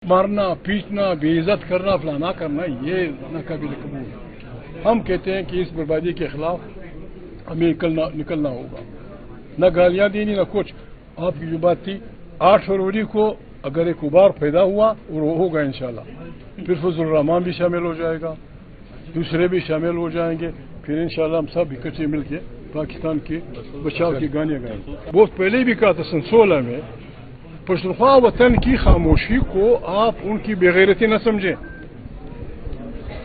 مارنا پیٹنا بے عزت کرنا فلانا کرنا یہ ناقابل قبول ہے۔ ہم کہتے ہیں کہ اس بربادی کے خلاف ہمیں نکلنا ہوگا، نہ گالیاں دینی نہ کچھ۔ آپ کی جو بات تھی 8 فروری کو اگر ایک ابھار پیدا ہوا اور وہ ہوگا انشاءاللہ، پھر فضل الرحمان بھی شامل ہو جائے گا، دوسرے بھی شامل ہو جائیں گے، پھر انشاءاللہ ہم سب اکٹھے مل کے پاکستان کے بچاؤ کی گانیاں گائیں گے۔ بہت پہلے بھی کہا تھا سن 16 میں، پشتونخوا وطن کی خاموشی کو آپ ان کی بےغیرتی نہ سمجھیں۔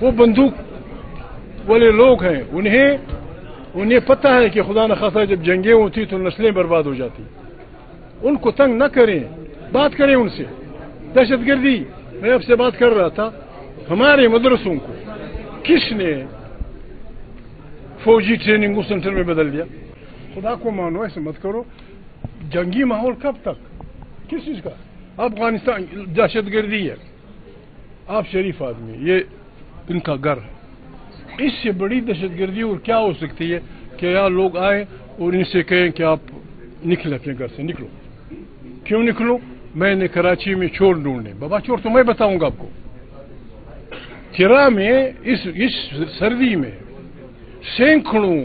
وہ بندوق والے لوگ ہیں، انہیں پتہ ہے کہ خدا نخواستہ جب جنگیں ہوتی تو نسلیں برباد ہو جاتی۔ ان کو تنگ نہ کریں، بات کریں ان سے۔ دہشت گردی، میں آپ سے بات کر رہا تھا، ہمارے مدرسوں کو کس نے فوجی ٹریننگ سینٹر میں بدل دیا؟ خدا کو مانو، ایسے مت کرو۔ جنگی ماحول کب تک؟ کس چیز کا؟ افغانستان دہشت گردی ہے، آپ شریف آدمی، یہ ان کا گھر ہے۔ اس سے بڑی دہشت گردی اور کیا ہو سکتی ہے کہ یہاں لوگ آئیں اور ان سے کہیں کہ آپ نکلیں اپنے گھر سے، نکلو۔ کیوں نکلو؟ میں نے کراچی میں چور ڈھونڈے۔ بابا چور تو میں بتاؤں گا آپ کو۔ تیرا میں اس سردی میں سینکڑوں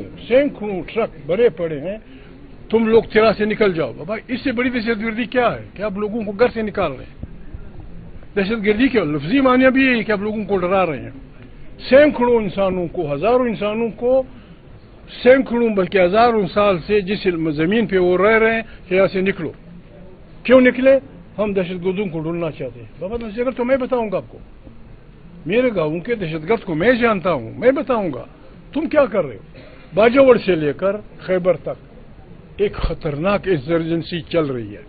ٹرک بڑے پڑے ہیں، تم لوگ تیرا سے نکل جاؤ۔ بابا اس سے بڑی دہشت گردی کیا ہے کہ آپ لوگوں کو گھر سے نکال رہے ہیں؟ دہشت گردی کے لفظی معنی بھی یہی کہ آپ لوگوں کو ڈرا رہے ہیں۔ سینکڑوں انسانوں کو، ہزاروں انسانوں کو، سینکڑوں بلکہ ہزاروں سال سے جس زمین پہ وہ رہ رہے ہیں کہ یہاں سے نکلو۔ کیوں نکلے؟ ہم دہشت گردوں کو ڈھونڈنا چاہتے ہیں۔ بابا دہشت گرد تو میں بتاؤں گا آپ کو، میرے گاؤں کے دہشت گرد کو میں جانتا ہوں، میں بتاؤں گا۔ تم کیا کر رہے ہو؟ باجوڑ سے لے کر خیبر تک ایک خطرناک انسرجنسی چل رہی ہے۔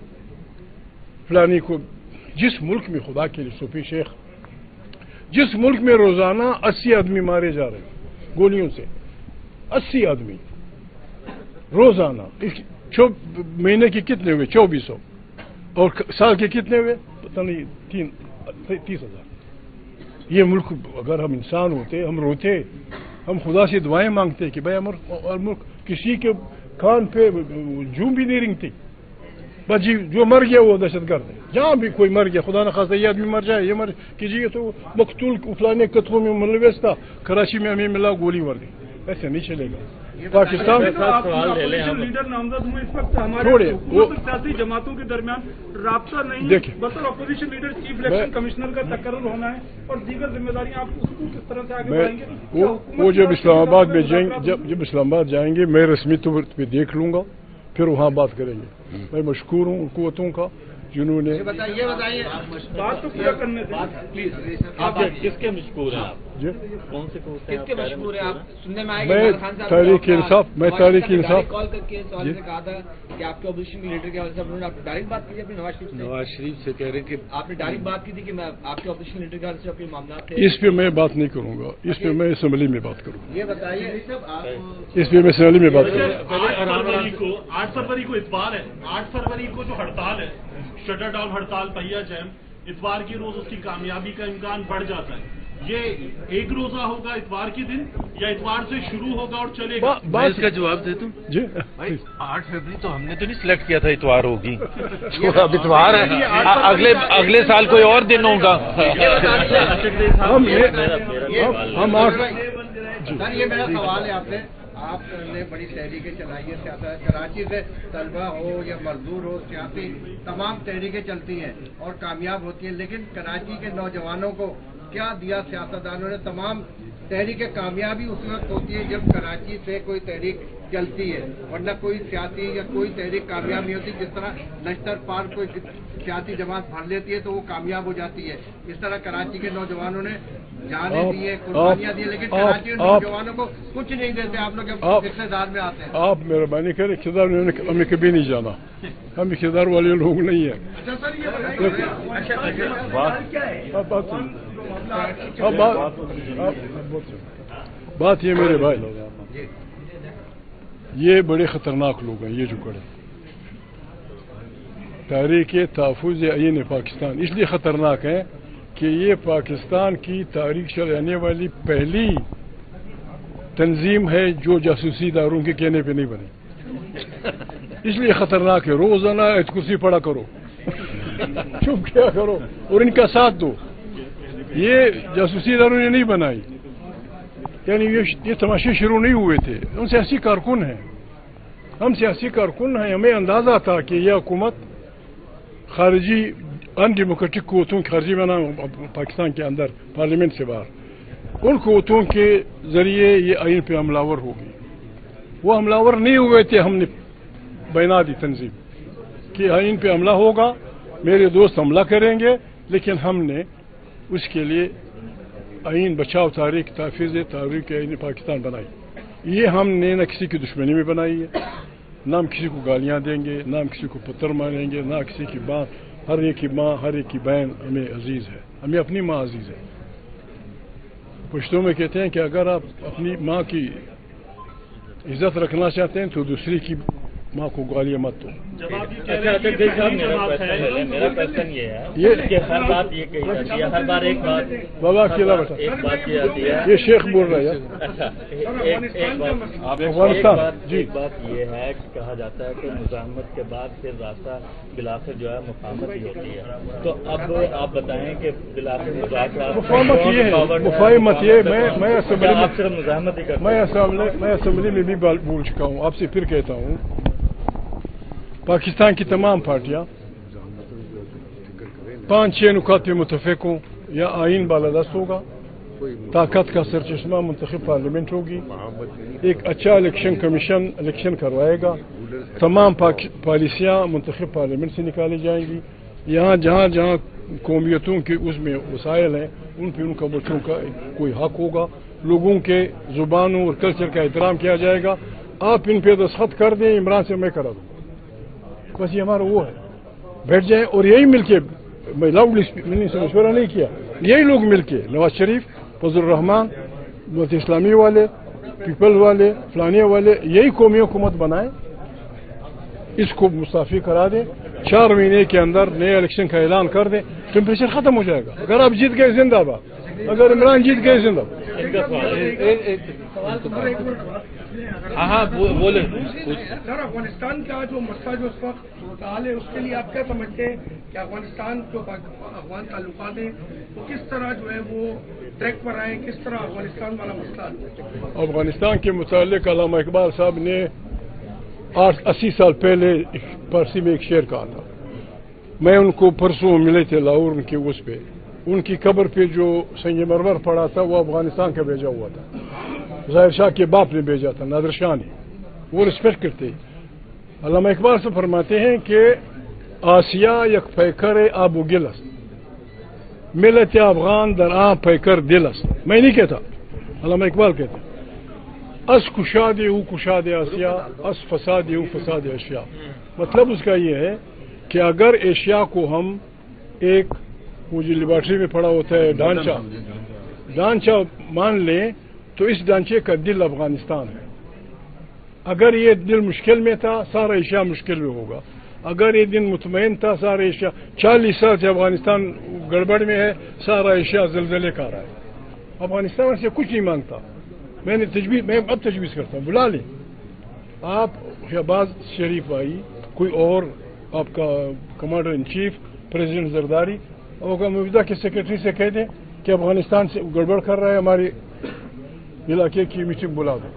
فلانی کو جس ملک میں، خدا کے لیے صوفی شیخ، جس ملک میں روزانہ 80 آدمی مارے جا رہے ہیں گولیوں سے، 80 آدمی روزانہ، مہینے کے کتنے ہوئے؟ 2400، اور سال کے کتنے ہوئے؟ پتہ نہیں، 30,000۔ یہ ملک اگر ہم انسان ہوتے، ہم روتے، ہم خدا سے دعائیں مانگتے کہ بھائی ہمارا ملک، کسی کے کان پہ جوں بھی نہیں رنگتی، بس جی جو مر گیا وہ دہشت گرد ہے۔ جہاں بھی کوئی مر گیا، خدا نخواستہ یہ آدمی مر جائے، یہ مر کیجیے تو مقتول فلانے قتلوں میں ملوث تھا، کراچی میں ہمیں ملا گولی مار دی، ایسے نہیں چلے گا۔ پاکستان لیڈر نامزد ہوئے، اس وقت ہمارے سیاسی جماعتوں کے درمیان رابطہ نہیں، بطور opposition leader chief election commissioner کا تقرر ہونا ہے اور دیگر ذمہ داریاں، آپ اس کو کس طرح سے آگے بڑھائیں گے؟ وہ جب اسلام آباد میں جائیں گے، جب اسلام آباد جائیں گے، میں رسمی طور پہ دیکھ لوں گا، پھر وہاں بات کریں گے۔ میں مشکور ہوں ان قوتوں کا جنہوں نے بتائیے بات تو پورا کرنے دیں پلیز۔ آپ کس کے مشکور ہیں؟ جی کون سے کس کے مشہور ہیں آپ؟ سننے میں آئے میں تحریک انصاف، میں تحریک انصاف کال کر کے سوال نے کہا تھا کہ آپ کے اپوزیشن لیڈر کے حوالے سے انہوں نے آپ نے ڈائریکٹ بات کی اپنی نواز شریف سے کہہ رہے کہ آپ نے ڈائریکٹ بات کی تھی کہ میں آپ کے اپوزیشن لیڈر کے حوالے سے اپنے معاملات تھے؟ اس پہ میں بات نہیں کروں گا، اس پہ میں اسمبلی میں بات کروں گا۔ یہ بتائیے اس پہ میں اسمبلی میں بات کروں گا۔ 8 فروری کو اتوار ہے، 8 فروری کو جو ہڑتال ہے، شٹر ڈاؤن ہڑتال پہیا جیم، اتوار کی روز اس کی کامیابی کا امکان بڑھ جاتا ہے۔ یہ ایک روزہ ہوگا اتوار کے دن یا اتوار سے شروع ہوگا اور چلے گا؟ میں اس کا جواب دے دوں جی 8 فروری تو ہم نے تو نہیں سلیکٹ کیا تھا اتوار ہوگی، اب اتوار ہے، اگلے سال کوئی اور دن ہوگا۔ سر یہ میرا سوال ہے آپ سے، آپ نے بڑی تحریکیں چلائی ہے سیاست، کراچی سے طلبہ ہو یا مزدور ہو، سیاسی تمام تحریکیں چلتی ہیں اور کامیاب ہوتی ہیں، لیکن کراچی کے نوجوانوں کو کیا دیا سیاستدانوں نے؟ تمام تحریکیں کامیابی اس وقت ہوتی ہے جب کراچی سے کوئی تحریک چلتی ہے، ورنہ کوئی سیاسی یا کوئی تحریک کامیاب نہیں ہوتی۔ جس طرح نشتر پارک کوئی سیاسی جماعت بھر لیتی ہے تو وہ کامیاب ہو جاتی ہے، اس طرح کراچی کے نوجوانوں نے جانے دی ہے، قربانیاں دی، لیکن کراچی کے نوجوانوں کو کچھ نہیں دیتے۔ آپ لوگ جب اقتدار میں آتے ہیں، آپ مہربانی کریں، اقتدار میں ہمیں کبھی نہیں جانا، ہم اقتدار والے لوگ نہیں ہیں۔ اچھا سر یہ بات یہ میرے بھائی، یہ بڑے خطرناک لوگ ہیں، یہ جو کڑے تحریک تحفظ عین پاکستان اس لیے خطرناک ہیں کہ یہ پاکستان کی تاریخ چلانے والی پہلی تنظیم ہے جو جاسوسی اداروں کے کہنے پہ نہیں بنی، اس لیے خطرناک ہے۔ روزانہ ایت کرسی پڑھا کرو चुप क्या करो और इनका साथ दो। ये जासूसी इदारों ने नहीं बनाई, यानी ये तमाशे शुरू नहीं हुए थे। हम सियासी कारकुन हैं, हमें अंदाजा था कि यह हुकूमत खारजी अनडेमोक्रेटिक क़ुव्वतों, खारजी बना पाकिस्तान के अंदर पार्लियामेंट से बाहर, उन क़ुव्वतों के ज़रिए ये आइन पे हमलावर होगी। वो हमलावर नहीं हुए थे, हमने बना दी तंजीम कि आइन पे हमला होगा, मेरे दोस्त हमला करेंगे, लेकिन हमने उसके लिए आइन बचाओ तारीख तारीख आइन पाकिस्तान बनाई। ये हमने न किसी की दुश्मनी में बनाई है, ना हम किसी को गालियाँ देंगे, ना हम किसी को पत्थर मारेंगे, ना किसी की माँ, हर एक की माँ, हर एक की बहन हमें अजीज़ है, हमें अपनी माँ अजीज़ है। पुश्तों में कहते हैं कि अगर आप अपनी माँ की इज्जत रखना चाहते हैं तो दूसरी की माँ को गालियाँ मत दो। मेरा क्वेश्चन ये है कि हर बात ये कही जाती है, हर बार एक बात बाबा अकेला बता, एक बात की जाती है, ये शेख बोल रहा है। अच्छा एक बात ये है कि कहा जाता है कि मुज़ाहमत के बाद फिर रास्ता बिलाखिर जो है मुफ़ाहमत ही होती है। तो अब आप बताएं कि बिलाखिर मुफ़ाहमत ये मैं असेंबली आप सिर्फ मुज़ाहमत ही करते, मैं असेंबली में भी बोल चुका हूँ, आपसे फिर कहता हूँ, पाकिस्तान की तमाम पार्टियां 5-6 नुकात पे मुतफिक हों, या आइन बालादस्त होगा, ताकत का सरचश्मा मुंतखब पार्लियामेंट होगी, एक अच्छा इलेक्शन कमीशन इलेक्शन करवाएगा, तमाम पॉलिसियाँ मुंतखब पार्लियामेंट से निकाली जाएंगी, यहाँ जहाँ जहाँ कौमियतों के उसमें वसाइल हैं उन पर उनका बच्चों का कोई हक होगा, लोगों के ज़ुबानों और कल्चर का एहतराम किया जाएगा। आप इन पे दस्तखत कर दें, इमरान से मैं करा दूँ, बस ये हमारा वो है, बैठ जाए और यही मिलके, मैं लाउडली मैंने से मशवरा नहीं किया, यही लोग मिलके नवाज शरीफ, फजल रहमान, जमात इस्लामी वाले, पीपल वाले, फलानिया वाले, यही कौमी हुकूमत बनाए, इसको मुस्ताफी करा दें, 4 महीने के अंदर नए इलेक्शन का ऐलान कर दें, टेम्परेचर खत्म हो जाएगा। अगर आप जीत गए जिंदाबाद, अगर इमरान जीत गए जिंदाबाद। हाँ बोले सर, अफगानिस्तान का जो मसला जो इस वक्त हाल है, उसके लिए आप क्या समझते हैं कि अफगानिस्तान जो अफगान ताल्लुकात हैं वो किस तरह जो है वो ट्रैक पर आए, किस तरह अफगानिस्तान वाला मसला है? अफगानिस्तान के मुतालिक अल्लामा इकबाल साहब ने 80 साल पहले फारसी में एक शेर कहा था। मैं उनको परसों मिले थे लाहौर, उनके उस पे, उनकी कब्र पे जो संग मरमर पड़ा था वो अफगानिस्तान का भेजा हुआ था, ज़ाहिर शाह के बाप ने भेजा था, नादिर शाह ने, वो रिस्पेक्ट करते हैं। अल्लामा इकबाल से फरमाते हैं कि आसिया यक पैकर आबू गिलस मिलत अफगान दर आ पैकर दिलस। मैं नहीं कहता, अल्लामा इकबाल कहते हैं, अस कुशादे ऊ कुशाद आसिया, अस फसाद ऊ फसाद एशिया। मतलब उसका ये है कि अगर एशिया को हम एक, वो जो लेबॉर्ट्री में पड़ा होता है ढांचा मान लें, तो इस ढांचे का दिल अफगानिस्तान है। अगर ये दिल मुश्किल में था, सारा एशिया मुश्किल में होगा। अगर ये दिन मुतमईन था, सारा एशिया, 40 साल से अफगानिस्तान गड़बड़ में है, सारा एशिया ज़लज़ले का रहा है। अफगानिस्तान से कुछ नहीं मांगता। मैं अब तजवीज़ करता हूँ, बुला लें आप शहबाज शरीफ आई, कोई और आपका commander in chief, president Zardari, और मौजूदा के सेक्रेटरी से कह दें कि अफगानिस्तान से गड़बड़ कर रहा है, हमारे इलाके की मीटिंग बुला दो,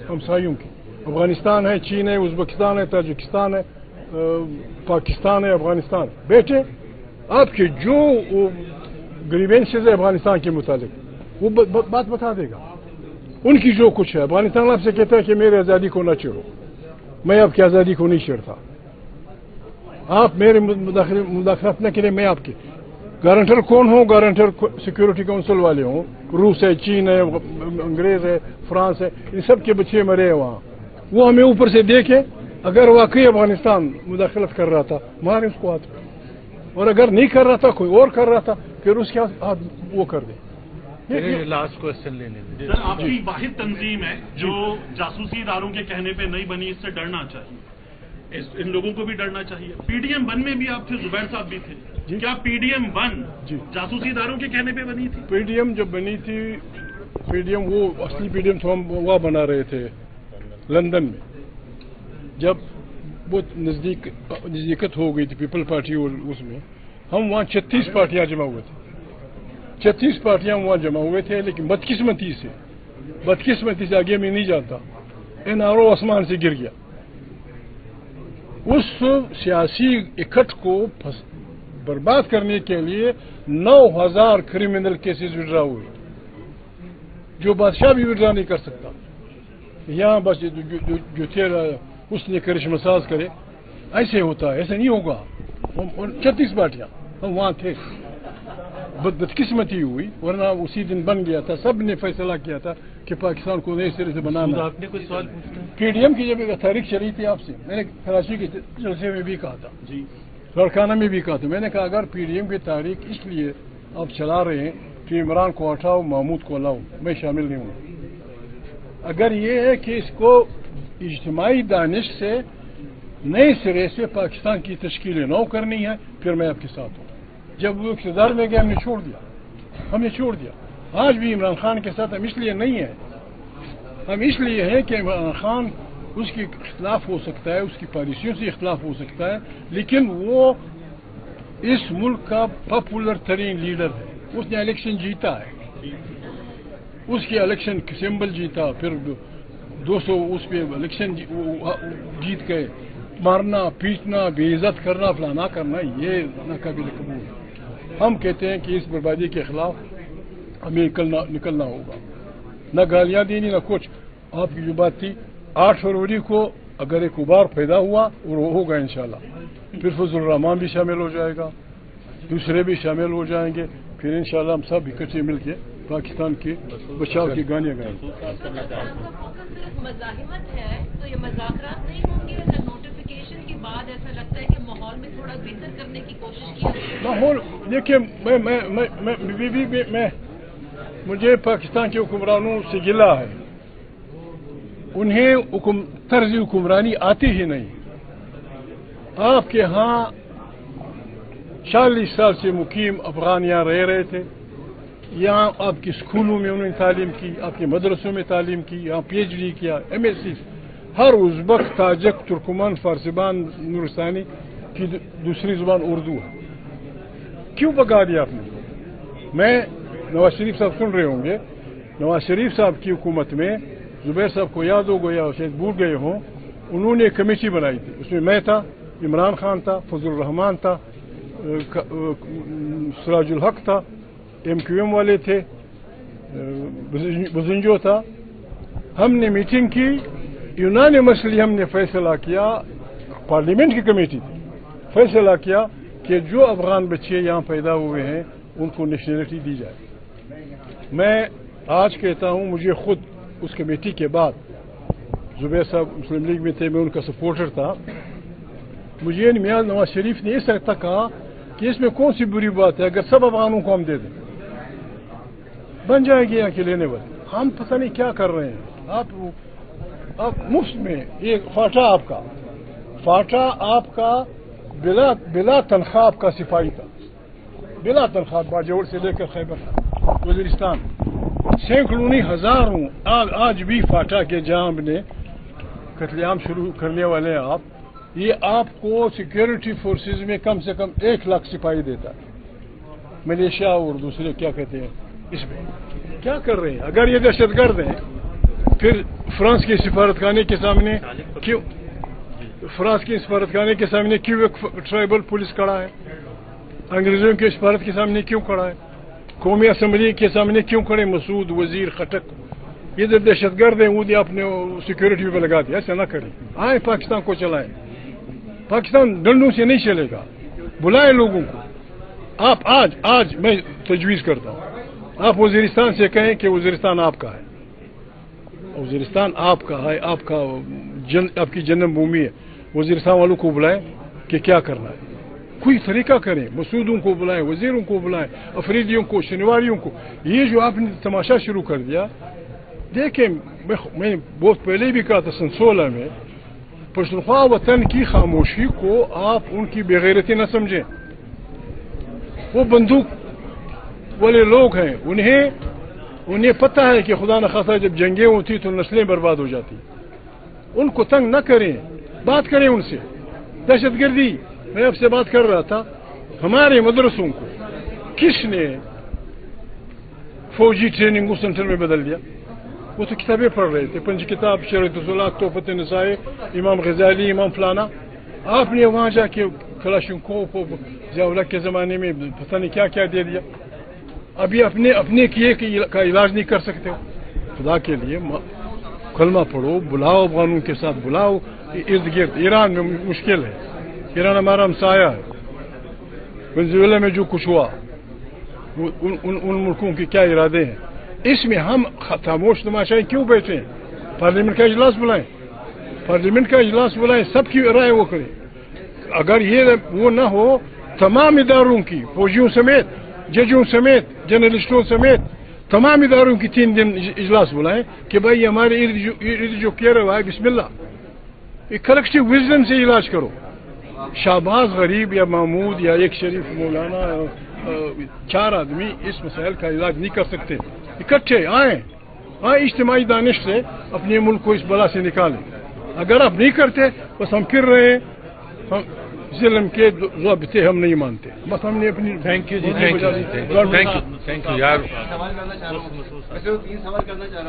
हमसायों की। अफगानिस्तान है, चीन है, उज़्बेकिस्तान है, ताजिकिस्तान है, पाकिस्तान है, अफगानिस्तान, बैठे आपके जो ग्रीवेंसेस है अफगानिस्तान के मुतालिक वो बात बता देगा, उनकी जो कुछ है। अफगानिस्तान आपसे कहता है कि मेरे आज़ादी को न छेड़ो, मैं आपकी आज़ादी को नहीं छेड़ता, आप मेरे मुदाखलत न करें, मैं आपकी गारंटर कौन हो, गारंटर सिक्योरिटी काउंसिल वाले हों, रूस है, चीन है, अंग्रेज है, फ्रांस है, इन सब के बच्चे मरे हैं वहाँ, वो हमें ऊपर से देखे, अगर वाकई अफगानिस्तान मुदाखलत कर रहा था मारे उसको हाथ पे, और अगर नहीं कर रहा था, कोई और कर रहा था, फिर उसके हाथ वो कर दे। लास्ट क्वेश्चन लेने सर, आपकी वाहिद तंजीम है जो जासूसी इदारों के कहने पे नहीं बनी, इससे डरना चाहिए, इन लोगों को भी डरना चाहिए। PDM-1 में भी आप थे, जुबैर साहब भी थे, क्या PDM-1 जासूसी इदारों के कहने पे बनी थी? PDM जब बनी थी, PDM वो असली PDM तो हम वहाँ बना रहे थे लंदन में, जब बहुत नज़दीकत हो गई थी पीपल पार्टी और उसमें, हम वहाँ 36 पार्टियां जमा हुए थे, 36 पार्टियां वहाँ जमा हुए थे, लेकिन बदकिस्मती से आगे मैं नहीं जानता, NRO आसमान से गिर गया। उस सियासी इकट्ठ को बर्बाद करने के लिए 9000 क्रिमिनल केसेस विड्रा हुए, जो बादशाह भी विड्रा नहीं कर सकता। यहाँ बस जो तेरा उसने करिश्मा साज करे, ऐसे होता है, ऐसे नहीं होगा। 36 पार्टियां हम वहाँ थे, बदकिस्मती हुई, वरना उसी दिन बन गया था। सब ने फैसला किया था कि पाकिस्तान को नए सिरे से बनाना। आपने कोई सवाल पूछा? PDM की जब तारीख चली थी आपसे, मैंने कराची के जलसे में भी कहा था, लड़काना में भी कहा था, मैंने कहा अगर PDM की तारीख इसलिए आप चला रहे हैं कि इमरान को हटाओ, महमूद को लाओ, मैं शामिल नहीं हूँ। अगर ये है कि इसको इज्तिमाई दानिश से नए सिरे से पाकिस्तान की तश्कील नौ करनी है, फिर मैं आपके साथ हूँ। जब वो इक़्तिदार में गए हमने छोड़ दिया। आज भी इमरान खान के साथ हम इसलिए नहीं है, हम इसलिए हैं कि इमरान खान उसके खिलाफ हो सकता है, उसकी पॉलिसियों से इख्तिलाफ हो सकता है, लेकिन वो इस मुल्क का पॉपुलर तरीन लीडर है। उसने इलेक्शन जीता है, उसके इलेक्शन सिंबल जीता, फिर 200 उस पर इलेक्शन जीत गए। मारना, पीटना, बेइज्जत करना, फलाना करना, ये नाकाबिल कबूल है। हम कहते हैं कि इस बर्बादी के खिलाफ हमें निकलना होगा, न गालियां देनी न कुछ। आपकी जो बात थी 8 फरवरी को अगर एक उबार पैदा हुआ और वो होगा इंशाल्लाह, फिर फजल रहमान भी शामिल हो जाएगा, दूसरे भी शामिल हो जाएंगे, फिर इंशाल्लाह हम सब इकट्ठे मिलके पाकिस्तान के बचाव की गानियां गाएंगे। मज़ाहिमत है तो ये मज़ाकरात नहीं होंगे? अगर नोटिफिकेशन के बाद ऐसा लगता है कि माहौल में थोड़ा बेहतर करने की कोशिश की माहौल, देखिए मैं मुझे पाकिस्तान के हुक्मरानों से गिला है, उन्हें तर्ज हुक्मरानी आती ही नहीं। आपके यहाँ 40 साल से मुकीम अफगान यहाँ रह रहे थे, यहाँ आपके स्कूलों में उन्होंने तालीम की, आपके मदरसों में तालीम की, यहाँ PhD किया, MSc। हर उज़्बक, ताजक, तुर्कमान, फारसीबान, नूरस्तानी की दूसरी जुबान उर्दू है। क्यों भगा दिया आपने? मैं नवाज शरीफ साहब सुन रहे होंगे, नवाज शरीफ साहब की हुकूमत में, जुबैर साहब को याद हो गया, शायद भूल गए हों, उन्होंने एक कमेटी बनाई थी, उसमें मैं था, इमरान खान था, फजल रहमान था, सिराजुल हक था, MQM वाले थे, बजंजो था। हमने मीटिंग की, यूनानिमसली हमने फैसला किया, पार्लियामेंट की कमेटी थी, फैसला किया कि जो अफगान बच्चे यहाँ पैदा हुए हैं उनको नेशनलिटी दी जाए। मैं आज कहता हूँ, मुझे खुद उस कमेटी के बाद, जुबैर साहब मुस्लिम लीग में थे, मैं उनका सपोर्टर था, मुझे मियां नवाज शरीफ ने इस तक कहा कि इसमें कौन सी बुरी बात है अगर सब अफगानों को हम दे दें, बन जाएगी यहाँ के लेने वाले। हम पता नहीं क्या कर रहे हैं। आप मुफ्त में, ये फाटा आपका बिला तनख्वाह आपका सिपाही था, बिला तनख्वाह, बाजौर से लेकर खैबर वजीरिस्तान, सैकड़ों नहीं हजारों। आज भी फाटा के जहां ने कत्लेआम शुरू करने वाले हैं आप, ये आपको सिक्योरिटी फोर्सेज में कम से कम 1 लाख सिपाही देता है, मलेशिया और दूसरे क्या कहते हैं। इसमें क्या कर रहे हैं? अगर ये दहशतगर्द हैं, फिर फ्रांस के सिफारतखाने के सामने क्यों, फ्रांस के सिफारतखाने के सामने क्यों एक ट्राइबल पुलिस खड़ा है? अंग्रेजों के सिफारत के सामने क्यों खड़ा है? कौमी असम्बली के सामने क्यों खड़े? मसूद, वजीर, खटक, ये जो दहशतगर्द हैं, वो आपने सिक्योरिटी पे लगा दिया। ऐसा ना करें, आए पाकिस्तान को चलाएं। पाकिस्तान डंडों से नहीं चलेगा, बुलाए लोगों को। आप आज मैं तजवीज़ करता हूँ, आप वजीरिस्तान से कहें कि वजीरिस्तान आपका है, वजीरिस्तान आपका है, आपकी जन्मभूमि है। वजीरिस्तान वालों को बुलाएं कि क्या करना है, कोई तरीका करें, मसूदों को बुलाएं, वजीरों को बुलाएं, अफरीदियों को, शनिवारियों को। ये जो आपने तमाशा शुरू कर दिया, देखें, मैं बहुत पहले भी कहा था, सन 16 में, पश्तूनख्वा वतन की खामोशी को आप उनकी बेगैरती न समझें। वो बंदूक वाले लोग हैं, उन्हें पता है कि खुदा न खासा जब जंगें होती तो नस्लें बर्बाद हो जाती। उनको तंग न करें, बात करें उनसे। दहशतगर्दी, मैं आपसे बात कर रहा था, ہمارے مدرسوں کو کس نے فوجی ٹریننگ سینٹر میں بدل دیا؟ وہ تو کتابیں پڑھ رہے تھے، پنج کتاب، شریعت اصولات، تحفۃ النساء، امام غزالی، امام فلانا. آپ نے وہاں جا کے کلاشنکوف ضیاء کے زمانے میں پتہ نہیں کیا کیا دے دیا. ابھی اپنے کیے کا علاج نہیں کر سکتے ہو. خدا کے لیے کلمہ پڑھو، بلاؤ قانون کے ساتھ، بلاؤ ارد گرد. ایران میں مشکل ہے، ایران ہمارا ہمسایہ ہے. وینزویلا میں جو کچھ ہوا، ان ملکوں کے کیا ارادے ہیں. اس میں ہم خاموش تماشائی کیوں بیٹھے ہیں؟ پارلیمنٹ کا اجلاس بلائیں، پارلیمنٹ کا اجلاس بلائیں، سب کی رائے وہ کریں. اگر یہ وہ نہ ہو، تمام اداروں کی، فوجیوں سمیت، ججوں سمیت، جرنلسٹوں سمیت تمام اداروں کی 3 دن اجلاس بلائیں کہ بھائی ہمارے ارد جو کہہ رہا ہے بسم اللہ، ایک کلیکٹیو وزڈم سے علاج کرو. شہباز غریب یا محمود یا ایک شریف مولانا 4 آدمی اس مسائل کا علاج نہیں کر سکتے. اکٹھے آئیں اجتماعی دانش سے اپنے ملک کو اس بلا سے نکالیں. اگر آپ نہیں کرتے بس ہم پھر رہے ہیں، ہم ظلم کے ضابطے ہم نہیں مانتے. بس ہم نے اپنی تھینک یو جی، تھینک یو یار. سوال کرنا چاہ رہا ہوں.